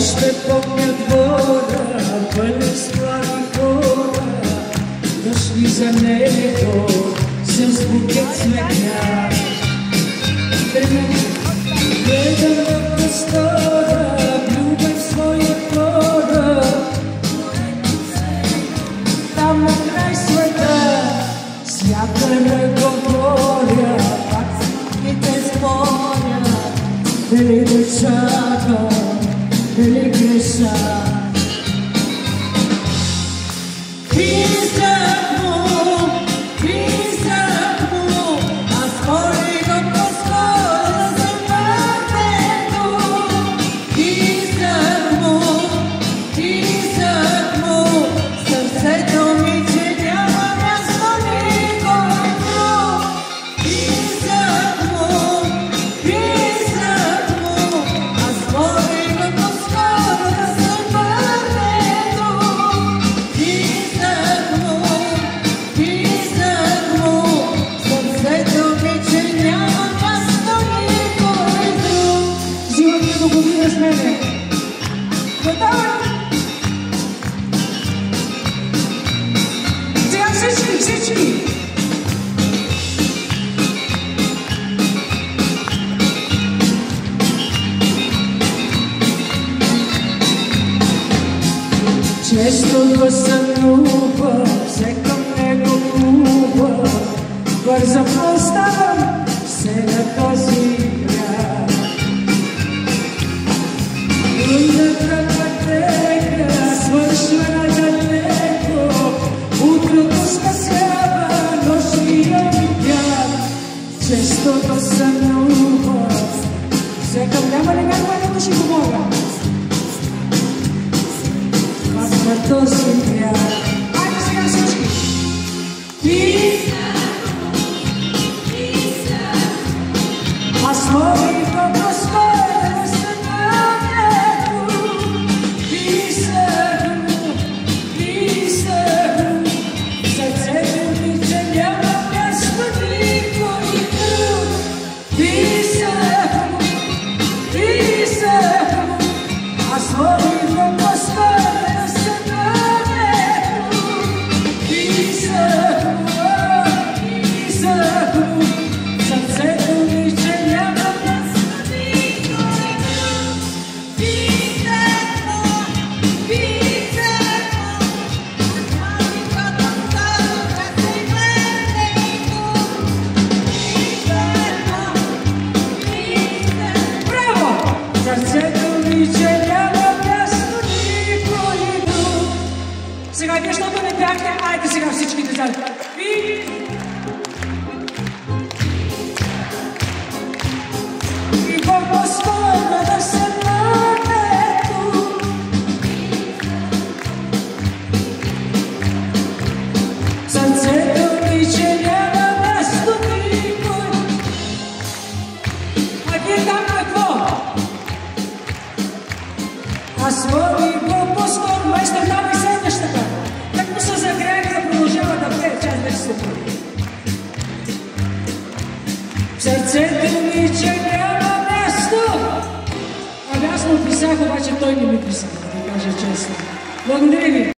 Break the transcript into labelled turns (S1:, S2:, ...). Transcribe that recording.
S1: ще помня двора, пълен с млади хора, дошли за него с букет цветя. Гледам в простора, влюбен в своя хора, там на край света, сякъра говоря, пак и те споря, дали да чакам, дали греша. Призрак му, аз моли го по-скоро да се върне тук. Призрак му, сърцето ми, че няма място никой друг. Призрак му, аз моли го по-скоро да се върне тук. Призрак му, сърцето ми, че няма място никой друг. Живот ми го година с мене. Готова? Сега всички! Често го сънувам, все към него плувам, бързо оставам се на този град. Лунната пътека свършва надалеко, утрото скъсява нощния ми бяг. Често го сънувам, все към няма ли някой да ще помога? На този бряг. Айде сега всички! Аз молих го по-скоро да се върне тук. Писах му, сърцето ми, че няма място никой друг. Писах му, аз молих го по-скоро да се върне тук. Писах му, сърцето ми, че няма място никой друг. Писах му, молих го по-скоро да се върне тук. Браво! Сърцето ми, че няма място никой друг. Сега вие, защото не бяхте, айде сега всички деца. И по-скоро да се върне тук. Сърцето ми, че няма място никой. А вие там какво? Аз молих го по-скоро, майстор, давай следващата. Так му се загряли да продължава да пее, тя вече се прави. Сърцето ми, че няма място. Ами аз му писах, обаче той не ми писах, да кажа честно. Благодаря ви.